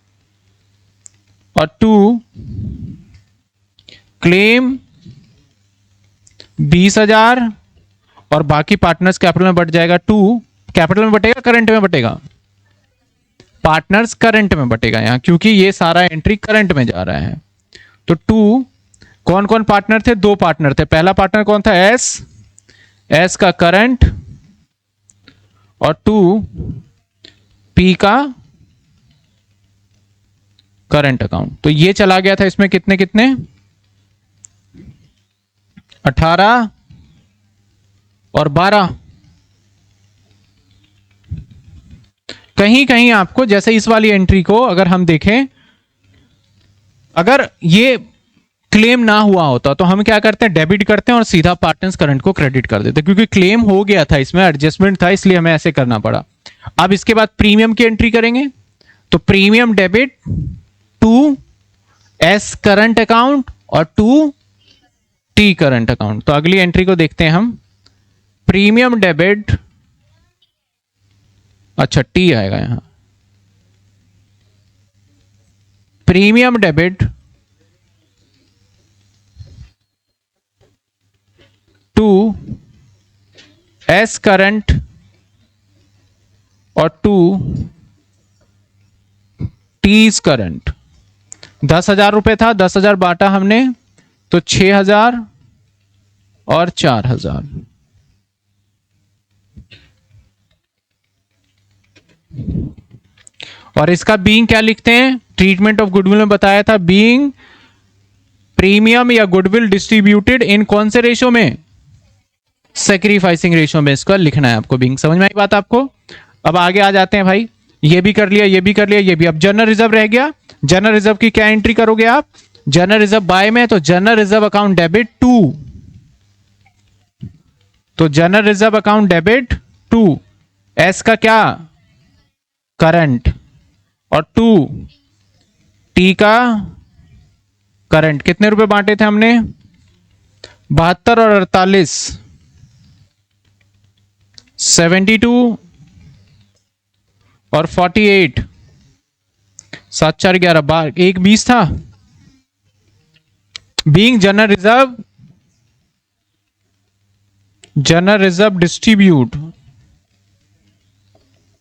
और टू क्लेम 20,000 और बाकी पार्टनर्स कैपिटल में बट जाएगा। टू कैपिटल में बटेगा करंट में बटेगा, पार्टनर्स करंट में बटेगा यहां, क्योंकि ये सारा एंट्री करंट में जा रहा है। तो टू कौन कौन पार्टनर थे, 2 पार्टनर थे। पहला पार्टनर कौन था, एस का करंट और 2 पी का करंट अकाउंट। तो ये चला गया था इसमें कितने कितने 18 और 12। कहीं कहीं आपको जैसे इस वाली एंट्री को अगर हम देखें, अगर ये क्लेम ना हुआ होता तो हम क्या करते हैं, डेबिट करते हैं और सीधा पार्टनर्स करंट को क्रेडिट कर देते, क्योंकि क्लेम हो गया था, इसमें एडजस्टमेंट था, इसलिए हमें ऐसे करना पड़ा। अब इसके बाद प्रीमियम की एंट्री करेंगे, तो premium debit to S current account और टू टी करंट अकाउंट। तो अगली एंट्री को देखते हैं हम, प्रीमियम डेबिट, अच्छा टी आएगा यहां, premium debit to S current और टू टीज करंट। 10,000 रुपए था, 10,000 बांटा हमने तो 6,000 और 4,000। और इसका बीइंग क्या लिखते हैं, ट्रीटमेंट ऑफ गुडविल में बताया था, बीइंग प्रीमियम या गुडविल डिस्ट्रीब्यूटेड इन कौन से रेशो में, सेक्रीफाइसिंग रेशो में इसका लिखना है आपको। बीइंग समझ में आई बात आपको। अब आगे आ जाते हैं भाई, ये भी कर लिया, ये भी कर लिया, ये भी। अब जनरल रिजर्व रह गया। जनरल रिजर्व की क्या एंट्री करोगे आप, जनरल रिजर्व बाय में, तो general reserve account debit to, तो general reserve account debit to एस का क्या, करंट, और टू टी का करंट। कितने रुपए बांटे थे हमने, 72 और 48, 72 और 48, 7 4 11, एक 20 था। बीइंग जनरल रिजर्व डिस्ट्रीब्यूट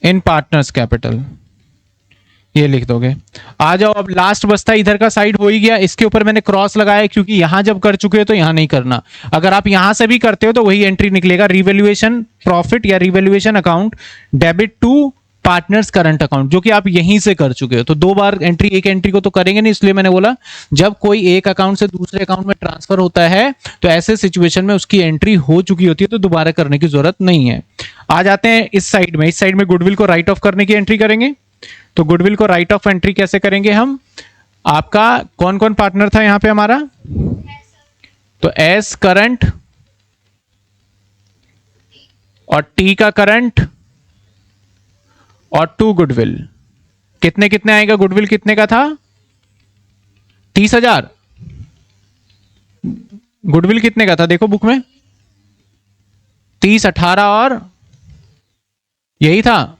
इन पार्टनर्स कैपिटल, ये लिख दोगे। आ जाओ, अब लास्ट बचता इधर का साइड हो ही गया। इसके ऊपर मैंने क्रॉस लगाया क्योंकि यहां जब कर चुके हो तो यहां नहीं करना। अगर आप यहां से भी करते हो तो वही एंट्री निकलेगा, रिवैल्यूएशन प्रॉफिट या revaluation account debit to partners current account, जो कि आप यहीं से कर चुके हो। तो दो बार एंट्री, एक एंट्री को तो करेंगे नहीं, इसलिए मैंने बोला जब कोई एक अकाउंट से दूसरे अकाउंट में ट्रांसफर होता है तो ऐसे सिचुएशन में उसकी एंट्री हो चुकी होती है तो दोबारा करने की जरूरत नहीं है। आ जाते हैं इस साइड में। इस साइड में गुडविल को राइट ऑफ करने की एंट्री करेंगे। तो गुडविल को राइट ऑफ एंट्री कैसे करेंगे हम, आपका कौन कौन पार्टनर था यहां पे हमारा, तो एस करंट और टी का करंट और टू गुडविल। कितने कितने आएगा, गुडविल कितने का था, 30,000। गुडविल कितने का था देखो बुक में, 30, 18 और यही था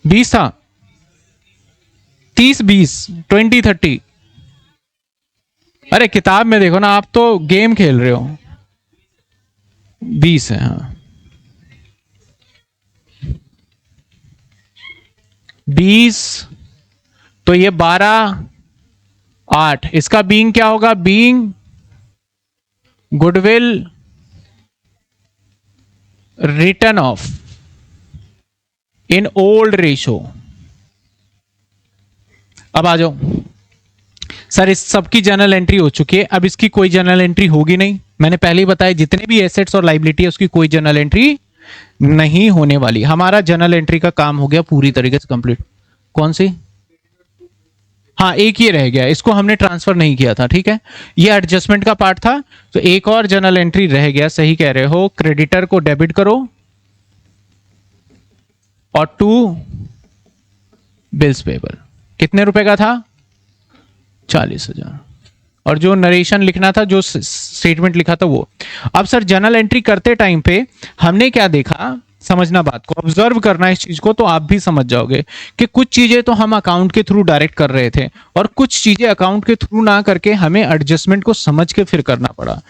20 था, 30 20 20 30। अरे किताब में देखो ना, आप तो गेम खेल रहे हो। 20 है, हाँ 20, तो ये 12 8। इसका बीइंग क्या होगा, being goodwill return of in old ratio. अब आ जाओ सर, इस सबकी जर्नल एंट्री हो चुकी है, अब इसकी कोई जर्नल एंट्री होगी नहीं। मैंने पहले ही बताया जितने भी एसेट्स और लाइबिलिटी है उसकी कोई जर्नल एंट्री नहीं होने वाली। हमारा जर्नल एंट्री का काम हो गया पूरी तरीके से कंप्लीट। कौन सी, हाँ एक ये रह गया, इसको हमने ट्रांसफर नहीं किया था, ठीक है, ये एडजस्टमेंट का पार्ट था। तो एक और जर्नल एंट्री रह गया, सही कह रहे हो, क्रेडिटर को डेबिट करो और टू बिल्स पेबल। कितने रुपए का था, 40,000। और जो नरेशन लिखना था, जो स्टेटमेंट लिखा था वो। अब सर जर्नल एंट्री करते टाइम पे हमने क्या देखा, समझना बात को, ऑब्जर्व करना इस चीज को, तो आप भी समझ जाओगे कि कुछ चीजें तो हम अकाउंट के थ्रू डायरेक्ट कर रहे थे और कुछ चीजें अकाउंट के थ्रू ना करके हमें एडजस्टमेंट को समझ के फिर करना पड़ा।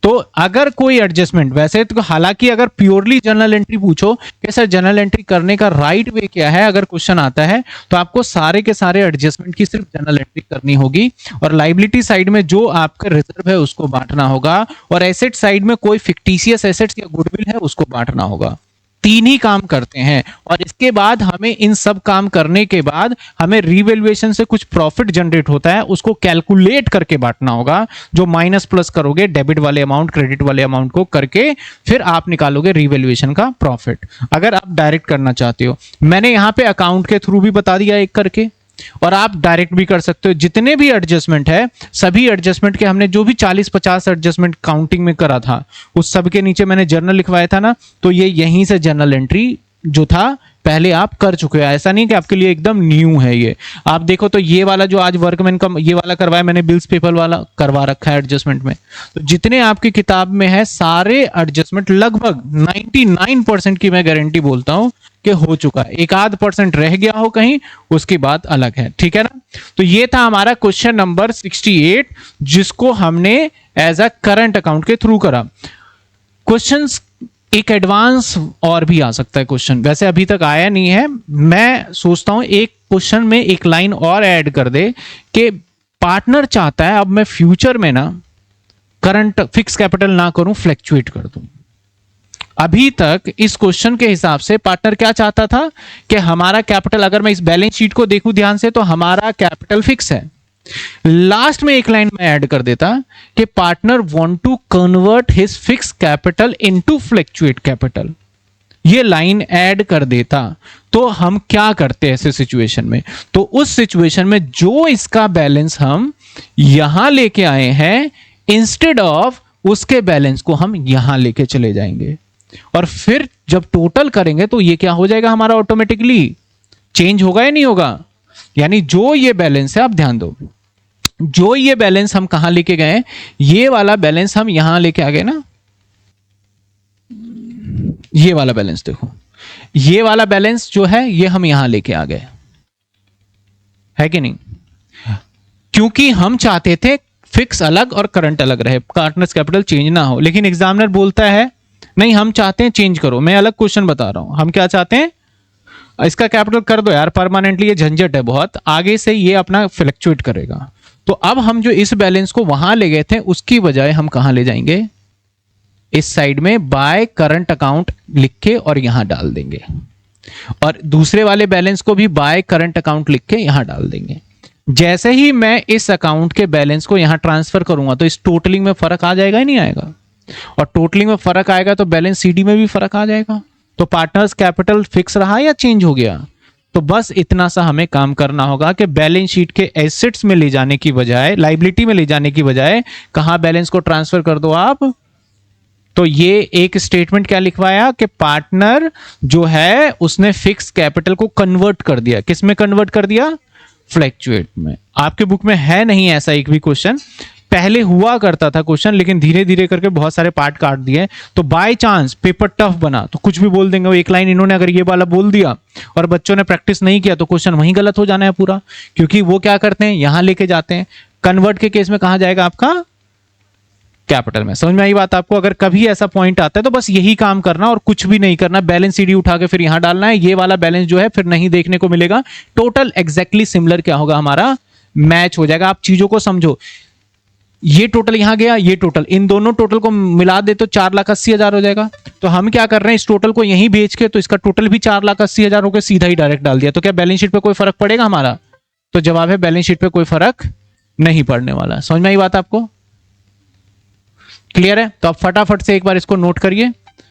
तो अगर कोई एडजस्टमेंट, वैसे तो हालांकि अगर प्योरली जर्नल एंट्री पूछो कि सर जर्नल एंट्री करने का राइट वे क्या है, अगर क्वेश्चन आता है तो आपको सारे के सारे एडजस्टमेंट की सिर्फ जर्नल एंट्री करनी होगी और लाइबिलिटी साइड में जो आपका रिजर्व है उसको बांटना होगा और एसेट साइड में कोई फिक्टिशियस एसेट्स या गुडविल है उसको बांटना होगा। तीन ही काम करते हैं और इसके बाद हमें इन सब काम करने के बाद हमें रीवैल्यूएशन से कुछ प्रॉफिट जनरेट होता है, उसको कैलकुलेट करके बांटना होगा। जो माइनस प्लस करोगे, डेबिट वाले अमाउंट क्रेडिट वाले अमाउंट को करके फिर आप निकालोगे रीवैल्यूएशन का प्रॉफिट, अगर आप डायरेक्ट करना चाहते हो। मैंने यहां पे अकाउंट के थ्रू भी बता दिया एक करके, और आप डायरेक्ट भी कर सकते हो। जितने भी एडजस्टमेंट है, सभी एडजस्टमेंट के हमने जो भी 40-50 एडजस्टमेंट काउंटिंग में करा था उस सब के नीचे मैंने जर्नल लिखवाया था ना, तो ये यहीं से जर्नल एंट्री जो था पहले आप कर चुके हो। ऐसा नहीं कि आपके लिए एकदम न्यू है ये। आप देखो तो ये वाला जो आज वर्कमैन का ये वाला करवाया मैंने, बिल्स पेपर वाला करवा रखा है एडजस्टमेंट में। तो जितने आपकी किताब में है सारे एडजस्टमेंट लगभग 99% की मैं गारंटी बोलता हूं कि हो चुका है। 1-8% रह गया हो कहीं, उसकी बात अलग है, ठीक है ना। तो ये था हमारा क्वेश्चन नंबर 68, जिसको हमने एज अ करंट अकाउंट के थ्रू करा। क्वेश्चंस एक एडवांस और भी आ सकता है क्वेश्चन, वैसे अभी तक आया नहीं है। मैं सोचता हूं एक क्वेश्चन में एक लाइन और ऐड कर दे कि पार्टनर चाहता है अब मैं फ्यूचर में ना करंट फिक्स कैपिटल ना करूं, फ्लैक्चुएट कर दूं। अभी तक इस क्वेश्चन के हिसाब से पार्टनर क्या चाहता था कि हमारा कैपिटल, अगर मैं इस बैलेंस शीट को देखूं ध्यान से, तो हमारा कैपिटल फिक्स है। लास्ट में एक लाइन में ऐड कर देता कि partner want to convert his fix capital into fluctuate capital, ये लाइन ऐड कर देता। तो हम क्या करते हैं ऐसे सिचुएशन में? तो उस सिचुएशन में जो इसका बैलेंस हम यहां लेके आए हैं, इंस्टेड ऑफ उसके बैलेंस को हम यहां लेके चले जाएंगे, और फिर जब टोटल करेंगे तो ये क्या हो जाएगा हमारा, ऑटोमेटिकली चेंज होगा या नहीं होगा? यानी जो ये बैलेंस है, आप ध्यान दो, जो ये बैलेंस हम कहां लेके गए, ये वाला बैलेंस हम यहां लेके आ गए ना, ये वाला बैलेंस देखो, ये वाला बैलेंस जो है ये हम यहां लेके आ गए, है कि नहीं? क्योंकि हम चाहते थे फिक्स अलग और करंट अलग रहे, पार्टनर्स कैपिटल चेंज ना हो, लेकिन एग्जामिनर बोलता है नहीं हम चाहते हैं चेंज करो। मैं अलग क्वेश्चन बता रहा हूं, हम क्या चाहते हैं, इसका कैपिटल कर दो यार परमानेंटली, ये झंझट है बहुत, आगे से ये अपना फ्लक्चुएट करेगा। तो अब हम जो इस बैलेंस को वहां ले गए थे, उसकी बजाय हम कहां ले जाएंगे, इस साइड में बाय करंट अकाउंट लिख के और यहां डाल देंगे, और दूसरे वाले बैलेंस को भी बाय करंट अकाउंट लिख के यहां डाल देंगे। जैसे ही मैं इस अकाउंट के बैलेंस को यहां ट्रांसफर करूंगा तो इस टोटलिंग में फर्क आ जाएगा ही नहीं आएगा, और टोटलिंग में फर्क आएगा तो बैलेंस सीडी में भी फर्क आ जाएगा। तो पार्टनर्स कैपिटल फिक्स रहा या चेंज हो गया? तो बस इतना सा हमें काम करना होगा कि बैलेंस शीट के एसेट्स में ले जाने की बजाय, लायबिलिटी में ले जाने की बजाय कहां बैलेंस को ट्रांसफर कर दो आप। तो ये एक स्टेटमेंट क्या लिखवाया कि पार्टनर जो है उसने फिक्स कैपिटल को कन्वर्ट कर दिया, किस में कन्वर्ट कर दिया, फ्लैक्चुएट में। आपके बुक में है नहीं ऐसा एक भी क्वेश्चन, पहले हुआ करता था क्वेश्चन, लेकिन धीरे धीरे करके बहुत सारे पार्ट काट दिए, तो बाय चांस पेपर टफ बना तो कुछ भी बोल देंगे। वो एक लाइन इन्होंने अगर ये वाला बोल दिया और बच्चों ने प्रैक्टिस नहीं किया तो क्वेश्चन वहीं गलत हो जाना है पूरा, क्योंकि वो क्या करते हैं यहां लेके जाते हैं। कन्वर्ट के केस में कहां जाएगा आपका, कैपिटल में। समझ में आई बात आपको? अगर कभी ऐसा पॉइंट आता है तो बस यही काम करना और कुछ भी नहीं करना, बैलेंस सीडी उठा के फिर यहां डालना है, ये वाला बैलेंस जो है फिर नहीं देखने को मिलेगा। टोटल एग्जैक्टली सिमिलर क्या होगा हमारा, मैच हो जाएगा। आप चीजों को समझो, ये टोटल यहां गया, ये टोटल, इन दोनों टोटल को मिला दे तो 4,80,000 हो जाएगा। तो हम क्या कर रहे हैं, इस टोटल को यहीं बेच के तो इसका टोटल भी 4,80,000 होकर सीधा ही डायरेक्ट डाल दिया। तो क्या बैलेंस शीट पे कोई फर्क पड़ेगा हमारा? तो जवाब है बैलेंस शीट पे कोई फर्क नहीं पड़ने वाला। समझ में आई बात आपको? क्लियर है? तो आप फटाफट से एक बार इसको नोट करिए।